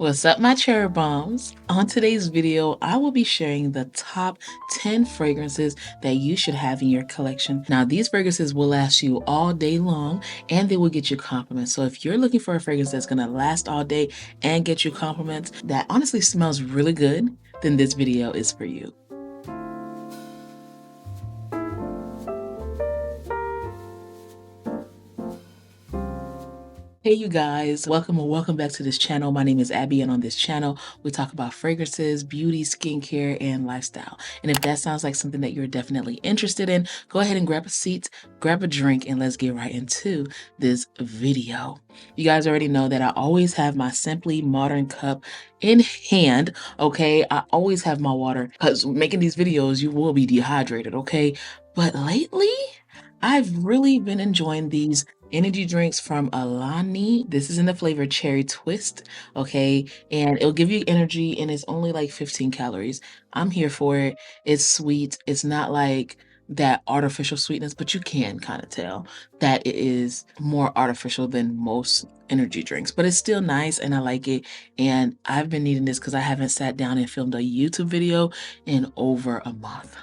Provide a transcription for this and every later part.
What's up, my cherry bombs? On today's video, I will be sharing the top 10 fragrances that you should have in your collection. Now, these fragrances will last you all day long and they will get you compliments. So if you're looking for a fragrance that's gonna last all day and get you compliments that honestly smells really good, then this video is for you. Hey you guys, welcome back to this channel. My name is Abby, and on this channel we talk about fragrances, beauty, skincare, and lifestyle. And if that sounds like something that you're definitely interested in, go ahead and grab a seat, grab a drink, and let's get right into this video. You guys already know that I always have my Simply Modern cup in hand, okay? I always have my water because making these videos you will be dehydrated, okay? But lately I've really been enjoying these energy drinks from Alani. This is in the flavor Cherry Twist, okay? And it'll give you energy and it's only like 15 calories. I'm here for it. It's sweet. It's not like that artificial sweetness, but you can kind of tell that it is more artificial than most energy drinks, but it's still nice and I like it. And I've been needing this because I haven't sat down and filmed a YouTube video in over a month.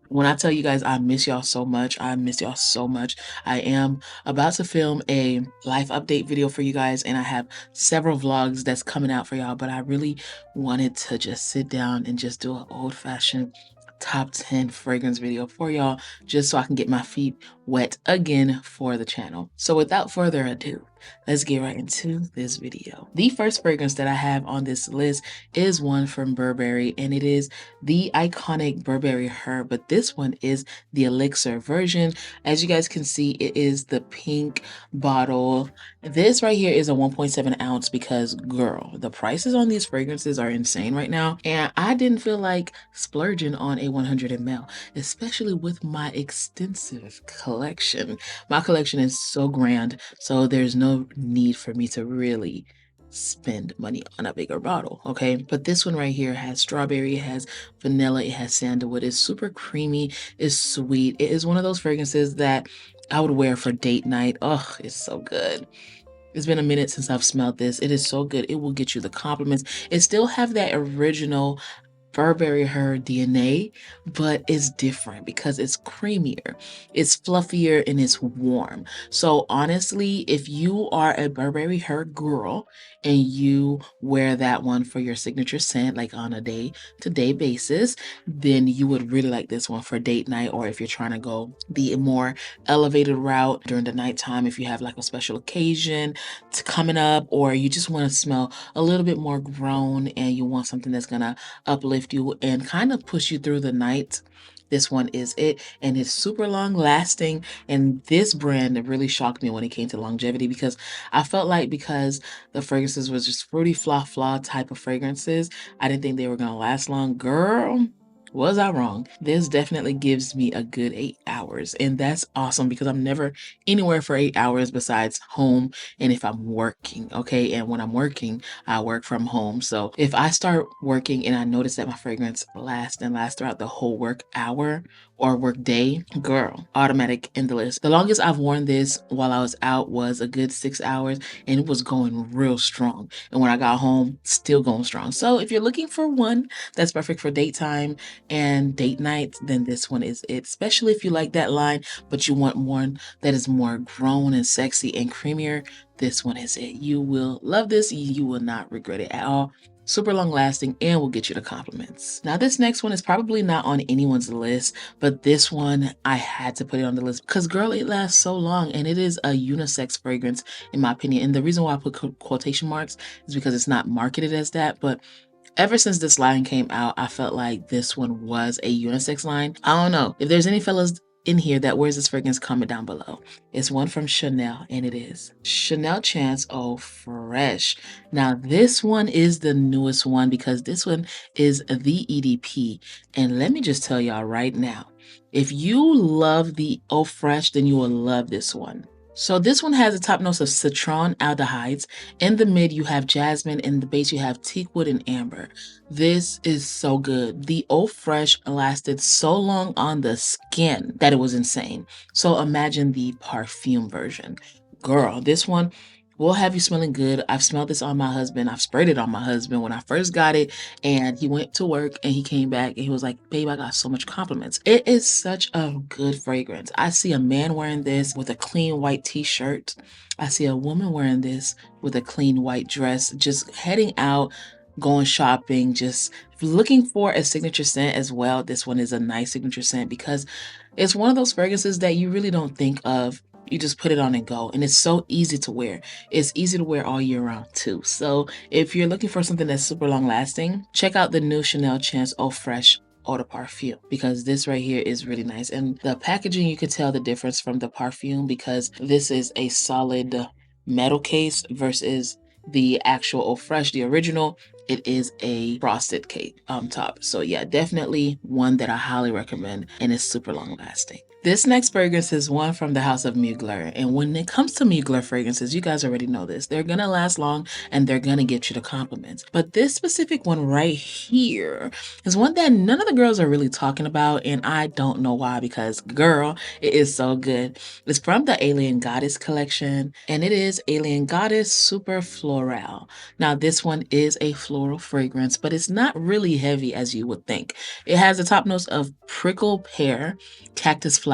When I tell you guys I miss y'all so much, I miss y'all so much. I am about to film a life update video for you guys, and I have several vlogs that's coming out for y'all, but I really wanted to just sit down and just do an old-fashioned top 10 fragrance video for y'all, just so I can get my feet wet again for the channel. So without further ado, let's get right into this video. The first fragrance that I have on this list is one from Burberry, and it is the iconic Burberry Her, but this one is the Elixir version. As you guys can see, it is the pink bottle. This right here is a 1.7 ounce because, girl, the prices on these fragrances are insane right now, and I didn't feel like splurging on a 100 ml, especially with my extensive collection. My collection is so grand, so there's no need for me to really spend money on a bigger bottle, okay? But this one right here has strawberry, it has vanilla, it has sandalwood. It's super creamy, it's sweet. It is one of those fragrances that I would wear for date night. Oh, it's so good. It's been a minute since I've smelled this. It is so good. It will get you the compliments. It still have that original Burberry Her DNA, but it's different because it's creamier, it's fluffier, and it's warm. So honestly, if you are a Burberry Her girl and you wear that one for your signature scent, like on a day-to-day basis, then you would really like this one for date night, or if you're trying to go the more elevated route during the nighttime, if you have like a special occasion coming up, or you just want to smell a little bit more grown and you want something that's gonna uplift you and kind of push you through the night. This one is it, and it's super long lasting. And this brand really shocked me when it came to longevity, because I felt like because the fragrances was just fruity fla type of fragrances, I didn't think they were gonna last long. Girl, was I wrong? This definitely gives me a good 8 hours, and that's awesome because I'm never anywhere for 8 hours besides home and if I'm working, okay? And when I'm working, I work from home. So if I start working and I notice that my fragrance lasts and lasts throughout the whole work hour or work day, girl, automatic in the list. The longest I've worn this while I was out was a good 6 hours, and it was going real strong. And when I got home, still going strong. So if you're looking for one that's perfect for daytime and date night, then this one is it, especially if you like that line, but you want one that is more grown and sexy and creamier. This one is it. You will love this. You will not regret it at all. Super long lasting and will get you the compliments. Now this next one is probably not on anyone's list, but this one I had to put it on the list because, girl, it lasts so long, and it is a unisex fragrance in my opinion. And the reason why I put quotation marks is because it's not marketed as that, but ever since this line came out, I felt like this one was a unisex line. I don't know. If there's any fellas in here that wears this fragrance, comment down below. It's one from Chanel, and it is Chanel Chance Eau Fresh. Now, this one is the newest one because this one is the EDP. And let me just tell y'all right now, if you love the Eau Fresh, then you will love this one. So this one has the top notes of citron aldehydes. In the mid, you have jasmine. In the base, you have teakwood and amber. This is so good. The Eau Fresh lasted so long on the skin that it was insane. So imagine the perfume version. Girl, this one will have you smelling good. I've smelled this on my husband. I've sprayed it on my husband when I first got it, and he went to work and he came back and he was like, babe, I got so much compliments. It is such a good fragrance. I see a man wearing this with a clean white t-shirt. I see a woman wearing this with a clean white dress, just heading out, going shopping, just looking for a signature scent as well. This one is a nice signature scent because it's one of those fragrances that you really don't think of. You just put it on and go, and it's so easy to wear. It's easy to wear all year round too. So if you're looking for something that's super long lasting, check out the new Chanel Chance Eau Fresh Eau de Parfum, because this right here is really nice. And the packaging, you could tell the difference from the perfume because this is a solid metal case versus the actual Eau Fresh, the original. It is a frosted cake top. So yeah, definitely one that I highly recommend, and it's super long lasting. This next fragrance is one from the house of Mugler. And when it comes to Mugler fragrances, you guys already know this. They're gonna last long and they're gonna get you the compliments. But this specific one right here is one that none of the girls are really talking about, and I don't know why, because girl, it is so good. It's from the Alien Goddess collection, and it is Alien Goddess Super Floral. Now, this one is a floral fragrance, but it's not really heavy as you would think. It has the top notes of prickle pear, cactus flower,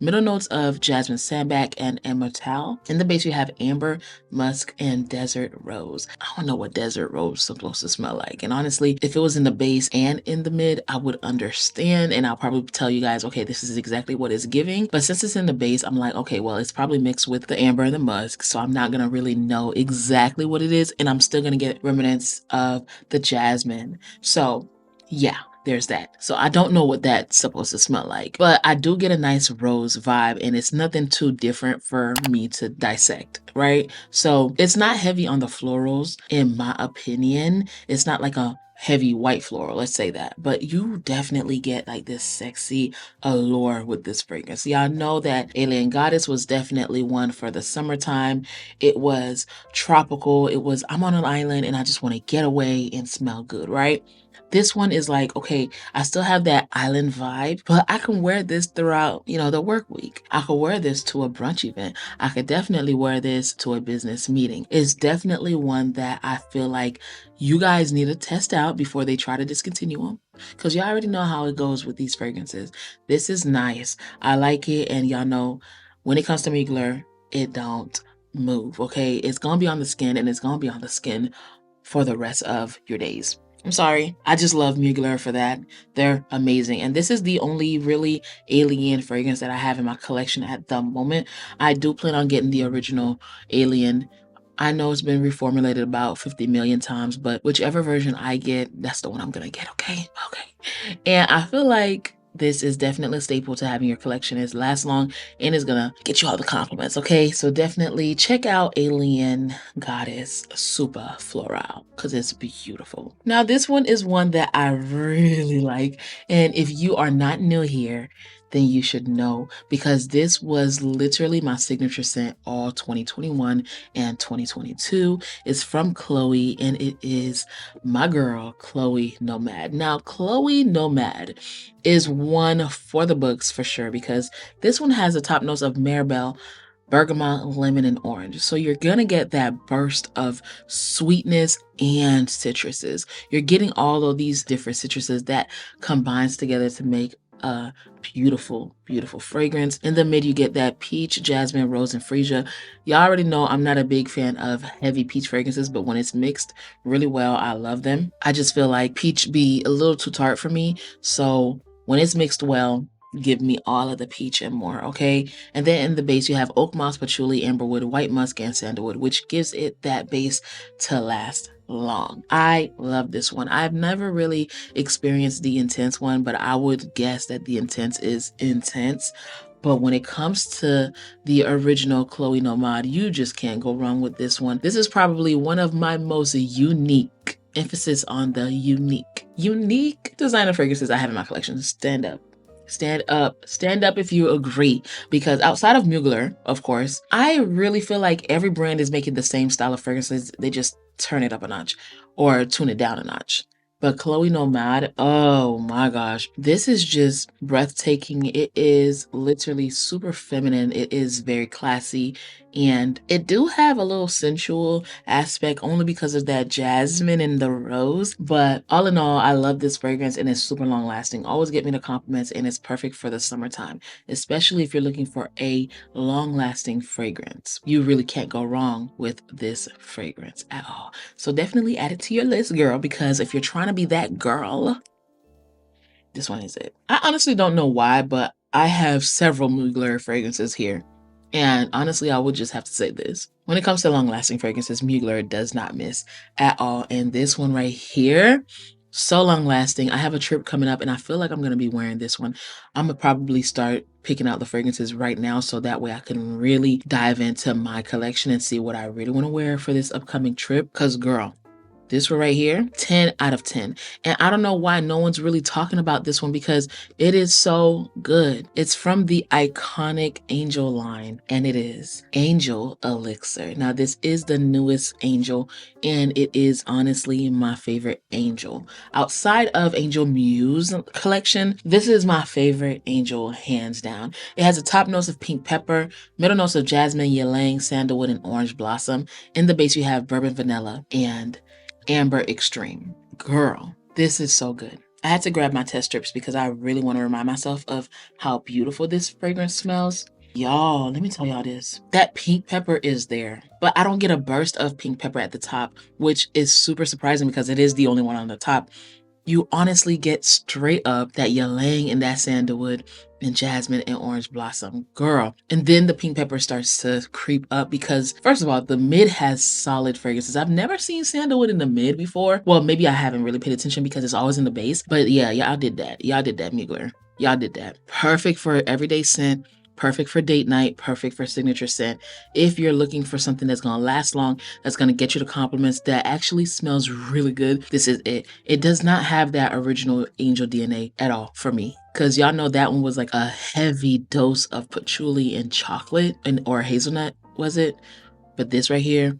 middle notes of jasmine sambac and immortelle. In the base, you have amber, musk, and desert rose. I don't know what desert rose is supposed to smell like. And honestly, if it was in the base and in the mid, I would understand. And I'll probably tell you guys, okay, this is exactly what it's giving. But since it's in the base, I'm like, okay, well, it's probably mixed with the amber and the musk. So I'm not going to really know exactly what it is. And I'm still going to get remnants of the jasmine. So yeah, there's that. So I don't know what that's supposed to smell like, but I do get a nice rose vibe, and it's nothing too different for me to dissect, right? So it's not heavy on the florals, in my opinion. It's not like a heavy white floral, let's say that, but you definitely get like this sexy allure with this fragrance. Y'all know that Alien Goddess was definitely one for the summertime. It was tropical. It was, I'm on an island and I just want to get away and smell good, right? This one is like, okay, I still have that island vibe, but I can wear this throughout, the work week. I could wear this to a brunch event. I could definitely wear this to a business meeting. It's definitely one that I feel like you guys need to test out before they try to discontinue them, because y'all already know how it goes with these fragrances. This is nice. I like it, and y'all know when it comes to Mugler, it don't move, okay? It's gonna be on the skin, and it's gonna be on the skin for the rest of your days. I'm sorry. I just love Mugler for that. They're amazing. And this is the only really Alien fragrance that I have in my collection at the moment. I do plan on getting the original Alien. I know it's been reformulated about 50 million times, but whichever version I get, that's the one I'm going to get, okay? Okay. And I feel like this is definitely a staple to having your collection. It lasts long and is gonna get you all the compliments, okay? So definitely check out Alien Goddess Super Floral, because it's beautiful. Now this one is one that I really like, and if you are not new here, then you should know, because this was literally my signature scent all 2021 and 2022. It's from Chloe, and it is my girl, Chloe Nomad. Now, Chloe Nomad is one for the books for sure, because this one has the top notes of Maribel, bergamot, lemon, and orange. So you're gonna get that burst of sweetness and citruses. You're getting all of these different citruses that combines together to make a beautiful, beautiful fragrance. In the mid, you get that peach, jasmine, rose, and freesia. Y'all already know I'm not a big fan of heavy peach fragrances, but when it's mixed really well, I love them. I just feel like peach be a little too tart for me. So when it's mixed well, give me all of the peach and more, okay? And then in the base, you have oak moss, patchouli, amberwood, white musk, and sandalwood, which gives it that base to last long. I love this one. I've never really experienced the intense one, but I would guess that the intense is intense. But when it comes to the original Chloe Nomad, you just can't go wrong with this one. This is probably one of my most unique, emphasis on the unique designer fragrances I have in my collection. Stand up. Stand up if you agree, because outside of Mugler, of course, I really feel like every brand is making the same style of fragrances. They just turn it up a notch or tune it down a notch. But Chloe Nomad, oh my gosh, this is just breathtaking. It is literally super feminine. It is very classy, And it do have a little sensual aspect only because of that jasmine and the rose. But all in all, I love this fragrance and it's super long lasting. Always get me the compliments and it's perfect for the summertime, especially if you're looking for a long lasting fragrance. You really can't go wrong with this fragrance at all. So definitely add it to your list, girl, because if you're trying to be that girl, this one is it. I honestly don't know why, but I have several Mugler fragrances here. And honestly, I would just have to say this. When it comes to long-lasting fragrances, Mugler does not miss at all. And this one right here, so long-lasting. I have a trip coming up and I feel like I'm going to be wearing this one. I'm going to probably start picking out the fragrances right now so that way I can really dive into my collection and see what I really want to wear for this upcoming trip. Because girl, this one right here, 10 out of 10. And I don't know why no one's really talking about this one because it is so good. It's from the iconic Angel line, and it is Angel Elixir. Now, this is the newest Angel, and it is honestly my favorite Angel. Outside of Angel Muse collection, this is my favorite Angel, hands down. It has a top notes of pink pepper, middle notes of jasmine, ylang, sandalwood, and orange blossom. In the base, you have bourbon vanilla and Amber Extreme. Girl, this is so good. I had to grab my test strips because I really want to remind myself of how beautiful this fragrance smells. Y'all, let me tell y'all this. That pink pepper is there, but I don't get a burst of pink pepper at the top, which is super surprising because it is the only one on the top. You honestly get straight up that ylang and that sandalwood and jasmine and orange blossom, girl. And then the pink pepper starts to creep up because first of all, the mid has solid fragrances. I've never seen sandalwood in the mid before. Well, maybe I haven't really paid attention because it's always in the base. But yeah, y'all did that. Y'all did that, Mugler. Y'all did that. Perfect for everyday scent. Perfect for date night, perfect for signature scent. If you're looking for something that's gonna last long, that's gonna get you the compliments, that actually smells really good, this is it. It does not have that original Angel DNA at all for me. Cause y'all know that one was like a heavy dose of patchouli and chocolate or hazelnut, was it? But this right here,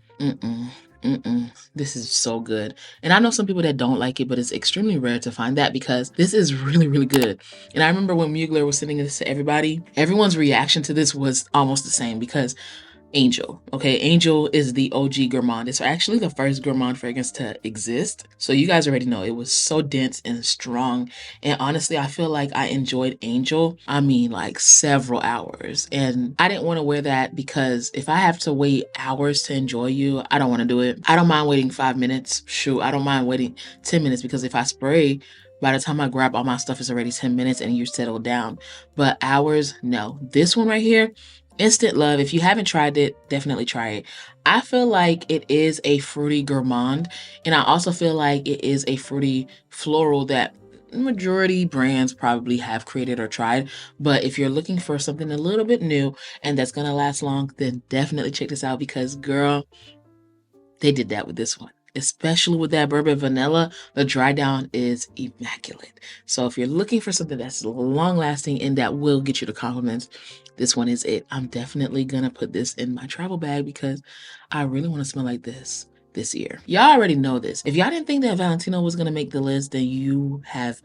this is so good. And I know some people that don't like it, but it's extremely rare to find that because this is really, really good. And I remember when Mugler was sending this to everybody, everyone's reaction to this was almost the same because Angel. Okay, Angel is the OG gourmand. It's actually the first gourmand fragrance to exist. So you guys already know it was so dense and strong. And honestly, I feel like I enjoyed Angel, I mean like several hours. And I didn't want to wear that because if I have to wait hours to enjoy you, I don't want to do it. I don't mind waiting 5 minutes. Shoot, I don't mind waiting 10 minutes because if I spray, by the time I grab all my stuff, it's already 10 minutes and you're settled down. But hours, no. This one right here, instant love. If you haven't tried it, definitely try it. I feel like it is a fruity gourmand, and I also feel like it is a fruity floral that majority brands probably have created or tried. But if you're looking for something a little bit new and that's gonna last long, then definitely check this out because girl, they did that with this one. Especially with that bourbon vanilla, the dry down is immaculate. So if you're looking for something that's long lasting and that will get you the compliments, this one is it. I'm definitely gonna put this in my travel bag because I really want to smell like this year. Y'all already know this. If y'all didn't think that Valentino was gonna make the list, then you have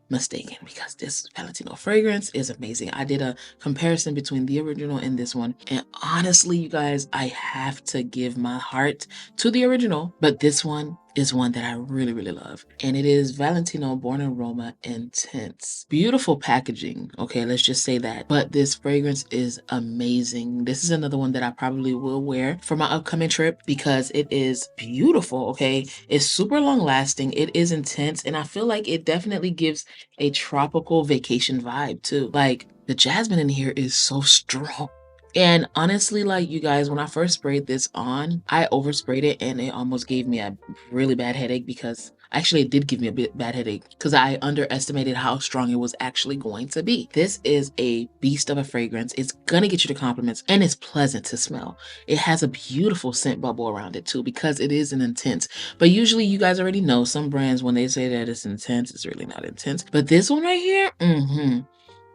mistaken because this Valentino fragrance is amazing. I did a comparison between the original and this one, and honestly, you guys, I have to give my heart to the original, but this one is one that I really, really love. And it is Valentino Born Aroma Intense. Beautiful packaging, okay, let's just say that. But this fragrance is amazing. This is another one that I probably will wear for my upcoming trip because it is beautiful, okay? It's super long lasting, it is intense, and I feel like it definitely gives a tropical vacation vibe too. Like the jasmine in here is so strong. And honestly, like you guys, when I first sprayed this on, I oversprayed it and it almost gave me a really bad headache because actually it did give me a bit bad headache because I underestimated how strong it was actually going to be. This is a beast of a fragrance. It's gonna get you the compliments and it's pleasant to smell. It has a beautiful scent bubble around it too because it is an intense. But usually you guys already know some brands when they say that it's intense, it's really not intense. But this one right here,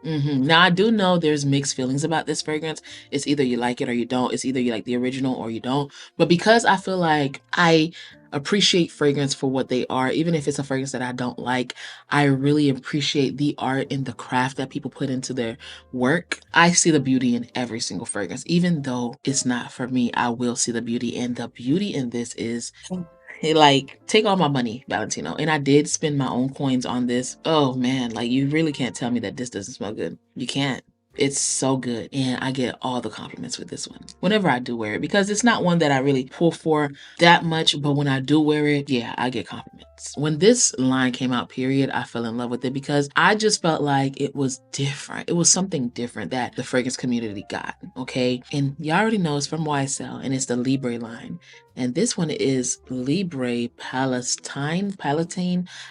Now, I do know there's mixed feelings about this fragrance. It's either you like it or you don't. It's either you like the original or you don't. But because I feel like I appreciate fragrance for what they are. Even if it's a fragrance that I don't like, I really appreciate the art and the craft that people put into their work. I see the beauty in every single fragrance. Even though it's not for me, I will see the beauty. And the beauty in this is like, take all my money, Valentino. And I did spend my own coins on this. Oh man, like you really can't tell me that this doesn't smell good. You can't. It's so good. And I get all the compliments with this one whenever I do wear it, because it's not one that I really pull for that much. But when I do wear it, yeah, I get compliments. When this line came out, period, I fell in love with it because I just felt like it was different. It was something different that the fragrance community got. Okay. And y'all already know it's from YSL and it's the Libre line. And this one is Libre Palatine,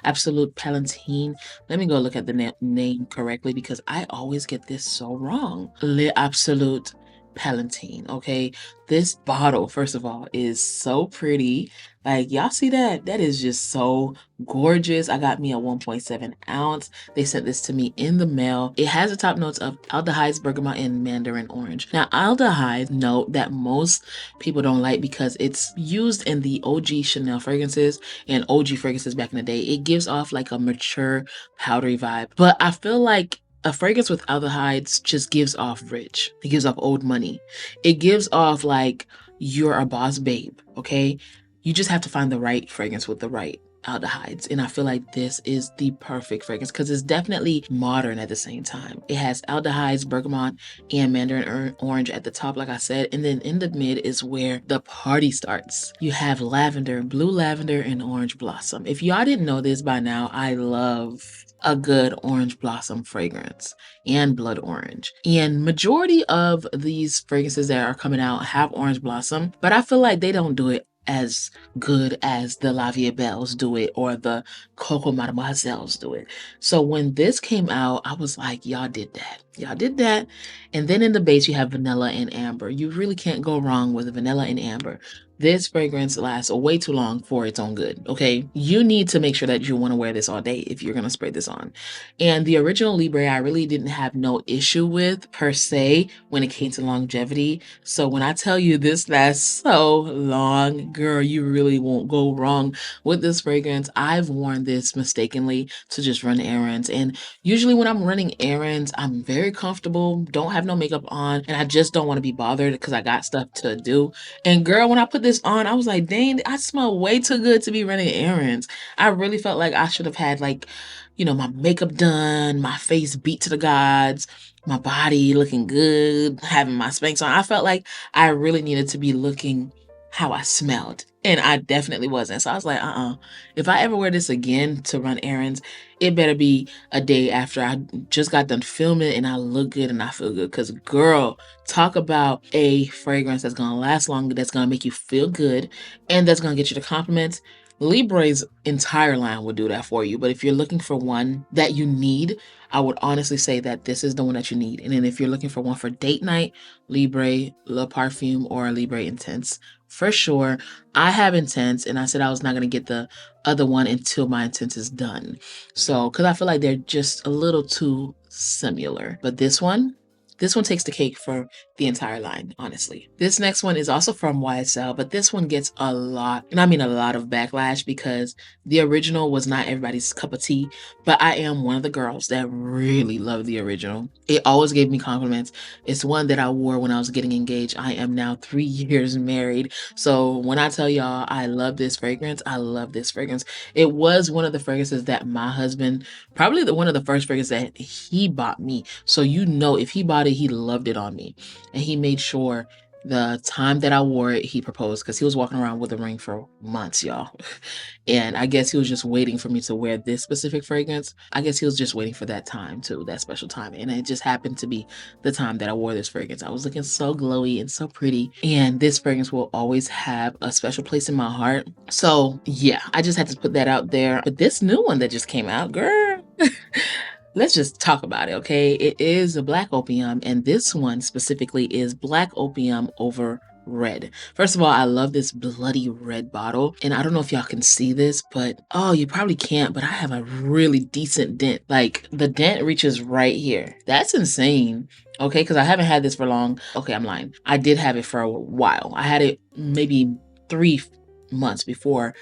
Absolute Palatine. Let me go look at the name correctly because I always get this so wrong. Le Absolute Palatine, okay? This bottle, first of all, is so pretty. Like, y'all see that? That is just so gorgeous. I got me a 1.7 ounce. They sent this to me in the mail. It has the top notes of aldehydes, bergamot, and mandarin orange. Now, aldehydes, note that most people don't like because it's used in the OG Chanel fragrances and OG fragrances back in the day. It gives off like a mature, powdery vibe. But I feel like a fragrance with aldehydes just gives off rich. It gives off old money. It gives off like you're a boss babe, okay? You just have to find the right fragrance with the right aldehydes. And I feel like this is the perfect fragrance because it's definitely modern at the same time. It has aldehydes, bergamot, and mandarin orange at the top, like I said. And then in the mid is where the party starts. You have lavender, blue lavender, and orange blossom. If y'all didn't know this by now, I love a good orange blossom fragrance and blood orange. And majority of these fragrances that are coming out have orange blossom, but I feel like they don't do it as good as the La Vie Belles do it or the Coco Mademoiselles do it. So when this came out, I was like, y'all did that. Y'all did that. And then in the base, you have vanilla and amber. You really can't go wrong with vanilla and amber. This fragrance lasts way too long for its own good, okay? You need to make sure that you want to wear this all day if you're going to spray this on. And the original Libre, I really didn't have no issue with per se when it came to longevity. So when I tell you this lasts so long, girl, you really won't go wrong with this fragrance. I've worn this mistakenly to just run errands. And usually when I'm running errands, I'm very comfortable, don't have no makeup on, and I just don't want to be bothered because I got stuff to do. And girl, when I put this on, I was like, dang, I smell way too good to be running errands. I really felt like I should have had like, you know, my makeup done, my face beat to the gods, my body looking good, having my Spanx on. I felt like I really needed to be looking how I smelled. And I definitely wasn't. So I was like, if I ever wear this again to run errands, it better be a day after I just got done filming and I look good and I feel good. Because girl, talk about a fragrance that's going to last longer, that's going to make you feel good, and that's going to get you the compliments. Libre's entire line will do that for you. But if you're looking for one that you need, I would honestly say that this is the one that you need. And then if you're looking for one for date night, Libre, Le Parfum, or Libre Intense. For sure. I have Intense, and I said I was not going to get the other one until my Intense is done. So, because I feel like they're just a little too similar. But this one takes the cake for the entire line, honestly. This next one is also from YSL, but this one gets a lot, and I mean a lot of backlash because the original was not everybody's cup of tea, but I am one of the girls that really love the original. It always gave me compliments. It's one that I wore when I was getting engaged. I am now 3 years married. So when I tell y'all I love this fragrance, I love this fragrance. It was one of the fragrances that my husband, probably one of the first fragrances that he bought me. So you know, if he bought it, he loved it on me. And he made sure the time that I wore it, he proposed because he was walking around with a ring for months, y'all. And I guess he was just waiting for me to wear this specific fragrance. I guess he was just waiting for that time too, that special time. And it just happened to be the time that I wore this fragrance. I was looking so glowy and so pretty. And this fragrance will always have a special place in my heart. So yeah, I just had to put that out there. But this new one that just came out, girl. Let's just talk about it, okay? It is a black opium, and this one specifically is black opium over red. First of all, I love this bloody red bottle, and I don't know if y'all can see this, but oh, you probably can't, but I have a really decent dent. Like, the dent reaches right here. That's insane, okay? Because I haven't had this for long. Okay, I'm lying. I did have it for a while. I had it maybe months before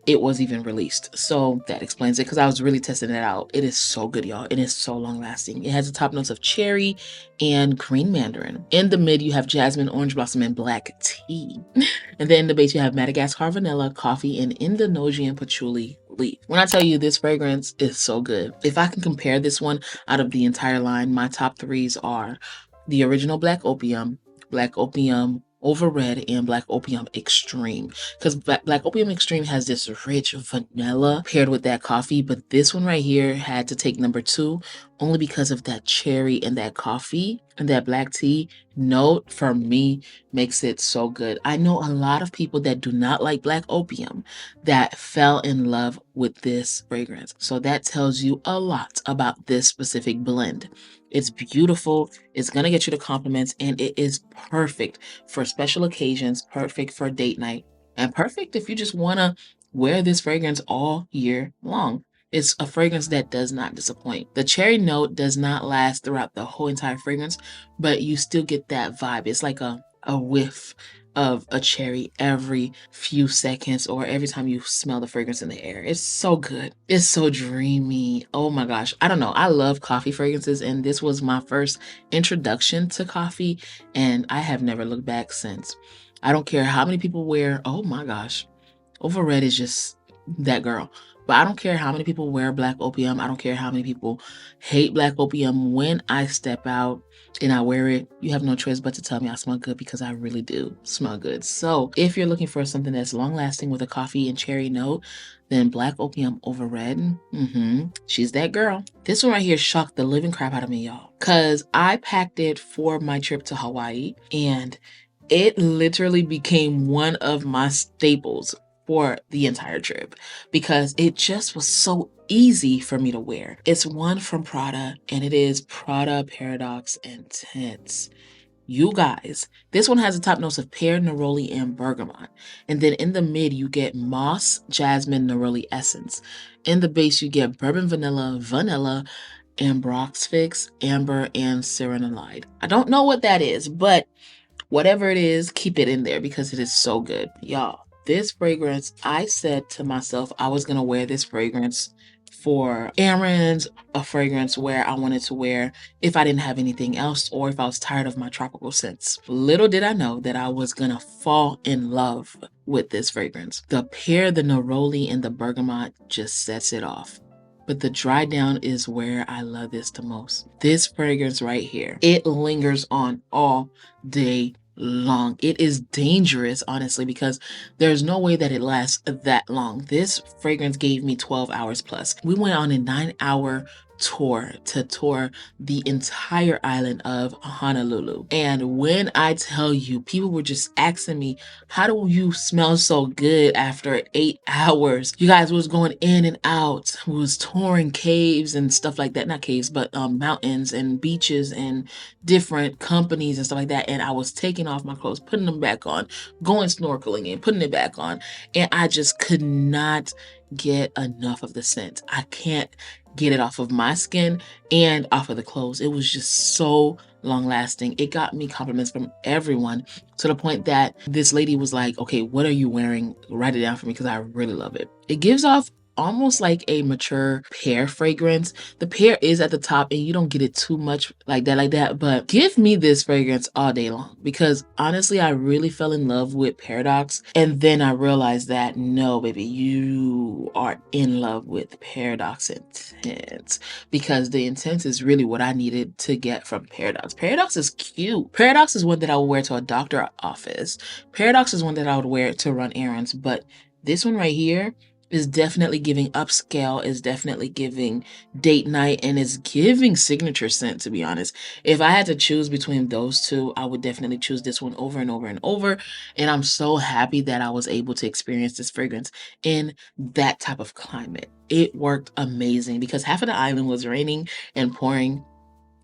it was even released. So that explains it, because I was really testing it out. It is so good, y'all. It is so long lasting. It has the top notes of cherry and green mandarin. In the mid, you have jasmine, orange blossom, and black tea. And then in the base, you have Madagascar vanilla, coffee, and Indonesian patchouli leaf. When I tell you this fragrance is so good, if I can compare this one out of the entire line, my top threes are the original Black Opium Over Red, and Black Opium Extreme. Because Black Opium Extreme has this rich vanilla paired with that coffee, but this one right here had to take number 2 only because of that cherry and that coffee and that black tea note for me makes it so good. I know a lot of people that do not like Black Opium that fell in love with this fragrance. So that tells you a lot about this specific blend. It's beautiful. It's going to get you the compliments, and it is perfect for special occasions, perfect for date night, and perfect if you just want to wear this fragrance all year long. It's a fragrance that does not disappoint. The cherry note does not last throughout the whole entire fragrance, but you still get that vibe. It's like a whiff of a cherry every few seconds or every time you smell the fragrance in the air. It's so good. It's so dreamy. Oh my gosh. I don't know. I love coffee fragrances, and this was my first introduction to coffee, and I have never looked back since. I don't care how many people wear, oh my gosh, Over Red is just that girl. But I don't care how many people wear Black Opium. I don't care how many people hate Black Opium. When I step out and I wear it, you have no choice but to tell me I smell good, because I really do smell good. So if you're looking for something that's long lasting with a coffee and cherry note, then Black Opium Over Red, she's that girl. This one right here shocked the living crap out of me, y'all, because I packed it for my trip to Hawaii, and it literally became one of my staples for the entire trip because it just was so easy for me to wear. It's one from Prada, and it is Prada Paradox Intense. You guys, this one has the top notes of pear, neroli, and bergamot. And then in the mid, you get moss, jasmine, neroli essence. In the base, you get bourbon vanilla, ambroxfix, amber, and serenolide. I don't know what that is, but whatever it is, keep it in there because it is so good. Y'all, this fragrance, I said to myself I was going to wear this fragrance for errands, a fragrance where I wanted to wear if I didn't have anything else or if I was tired of my tropical scents. Little did I know that I was going to fall in love with this fragrance. The pear, the neroli, and the bergamot just sets it off. But the dry down is where I love this the most. This fragrance right here, it lingers on all day long. It is dangerous, honestly, because there's no way that it lasts that long. This fragrance gave me 12 hours plus. We went on a 9-hour tour to tour the entire island of Honolulu. And when I tell you, people were just asking me, how do you smell so good after 8 hours? You guys was going in and out, was touring caves and stuff like that. Not caves, but mountains and beaches and different companies and stuff like that. And I was taking off my clothes, putting them back on, going snorkeling and putting it back on. And I just could not get enough of the scent. I can't get it off of my skin and off of the clothes. It was just so long lasting. It got me compliments from everyone to the point that this lady was like, okay, what are you wearing? Write it down for me because I really love it. It gives off almost like a mature pear fragrance. The pear is at the top and you don't get it too much like that, but give me this fragrance all day long because honestly, I really fell in love with Paradox. And then I realized that no, baby, you are in love with Paradox Intense because the Intense is really what I needed to get from Paradox. Paradox is cute. Paradox is one that I would wear to a doctor office. Paradox is one that I would wear to run errands, but this one right here is definitely giving upscale, is definitely giving date night, and is giving signature scent, to be honest. If I had to choose between those two, I would definitely choose this one over and over and over. And I'm so happy that I was able to experience this fragrance in that type of climate. It worked amazing because half of the island was raining and pouring,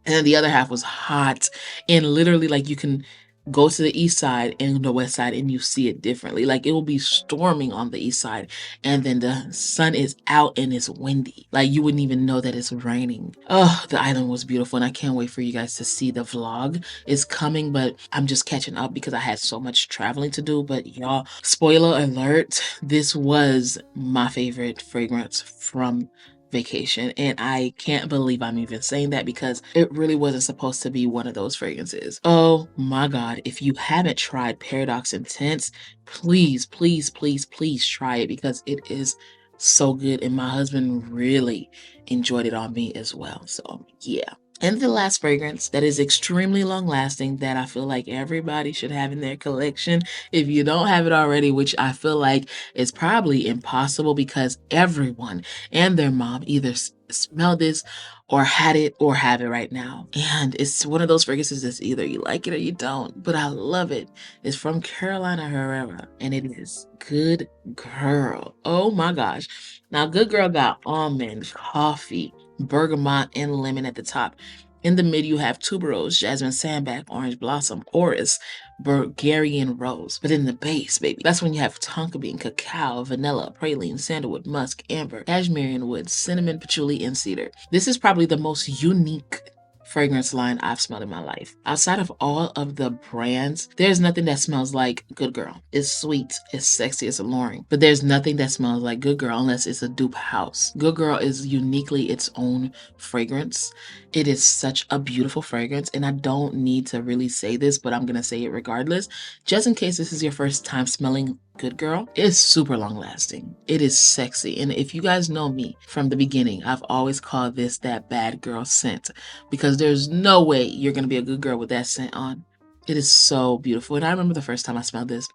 and then the other half was hot. And literally, like, you can go to the east side and the west side and you see it differently. Like it will be storming on the east side and then the sun is out and it's windy. Like you wouldn't even know that it's raining. Oh, the island was beautiful and I can't wait for you guys to see the vlog. It's coming, but I'm just catching up because I had so much traveling to do. But y'all, spoiler alert, this was my favorite fragrance from vacation, and I can't believe I'm even saying that because it really wasn't supposed to be one of those fragrances. Oh my god, if you haven't tried Paradox Intense, please, please, please, please try it because it is so good and my husband really enjoyed it on me as well. So yeah. And the last fragrance that is extremely long lasting that I feel like everybody should have in their collection, if you don't have it already, which I feel like is probably impossible because everyone and their mom either smell this or had it or have it right now. And it's one of those fragrances that's either you like it or you don't, but I love it. It's from Carolina Herrera and it is Good Girl. Oh my gosh. Now, Good Girl got almond, coffee, bergamot, and lemon at the top. In the mid, you have tuberose, jasmine sandbag, orange blossom, orris, Bulgarian rose. But in the base, baby, that's when you have tonka bean, cacao, vanilla, praline, sandalwood, musk, amber, cashmere wood, cinnamon, patchouli, and cedar. This is probably the most unique fragrance line I've smelled in my life. Outside of all of the brands, there's nothing that smells like Good Girl. It's sweet, it's sexy, it's alluring. But there's nothing that smells like Good Girl unless it's a dupe house. Good Girl is uniquely its own fragrance. It is such a beautiful fragrance, and I don't need to really say this, but I'm gonna say it regardless. Just in case this is your first time smelling Good Girl, it's super long lasting. It is sexy. And if you guys know me from the beginning, I've always called this that bad girl scent because there's no way you're going to be a good girl with that scent on. It is so beautiful. And I remember the first time I smelled this.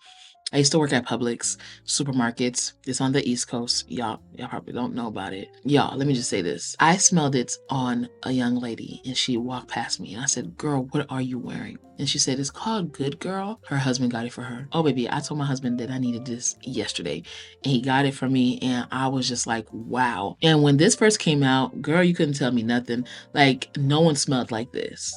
I used to work at Publix supermarkets. It's on the East Coast. Y'all probably don't know about it. Y'all, let me just say this. I smelled it on a young lady and she walked past me and I said, "Girl, what are you wearing?" And she said, "It's called Good Girl." Her husband got it for her. Oh, baby, I told my husband that I needed this yesterday and he got it for me and I was just like, wow. And when this first came out, girl, you couldn't tell me nothing. Like, no one smelled like this.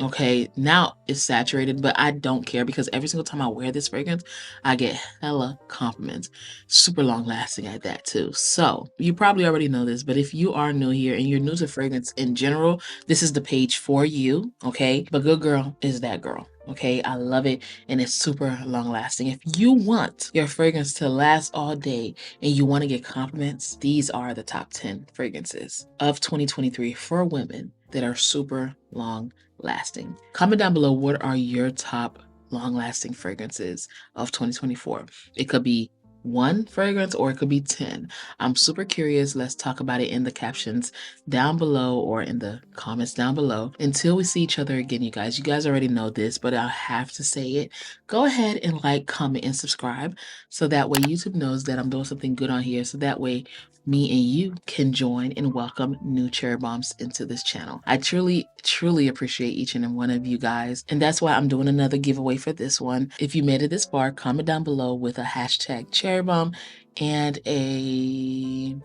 Okay, now it's saturated, but I don't care because every single time I wear this fragrance, I get hella compliments. Super long lasting at that too. So you probably already know this, but if you are new here and you're new to fragrance in general, this is the page for you. Okay, but Good Girl is that girl. Okay, I love it and it's super long lasting. If you want your fragrance to last all day and you want to get compliments, these are the top 10 fragrances of 2023 for women that are super long lasting. Comment down below what are your top long lasting fragrances of 2024. It could be one fragrance or it could be 10. I'm super curious. Let's talk about it in the captions down below or in the comments down below. Until we see each other again, you guys already know this, but I'll have to say it. Go ahead and like, comment, and subscribe so that way YouTube knows that I'm doing something good on here. So that way me and you can join and welcome new cherry bombs into this channel. I truly appreciate each and one of you guys. And that's why I'm doing another giveaway for this one. If you made it this far, comment down below with a hashtag cherry bomb and a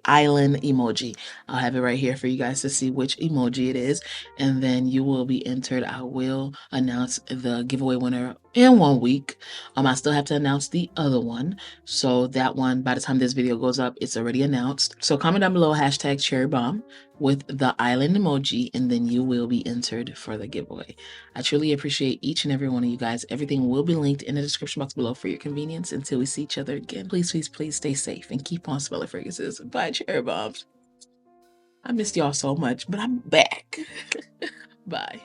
island emoji. I'll have it right here for you guys to see which emoji it is, and then you will be entered. I will announce the giveaway winner in 1 week. I still have to announce the other one, so that one, by the time this video goes up, it's already announced. So comment down below hashtag cherry bomb with the island emoji, and then you will be entered for the giveaway. I truly appreciate each and every one of you guys. Everything will be linked in the description box below for your convenience. Until we see each other again, please stay safe and keep on smelling fragrances. Bye, cherry bombs. I missed y'all so much, but I'm back. Bye.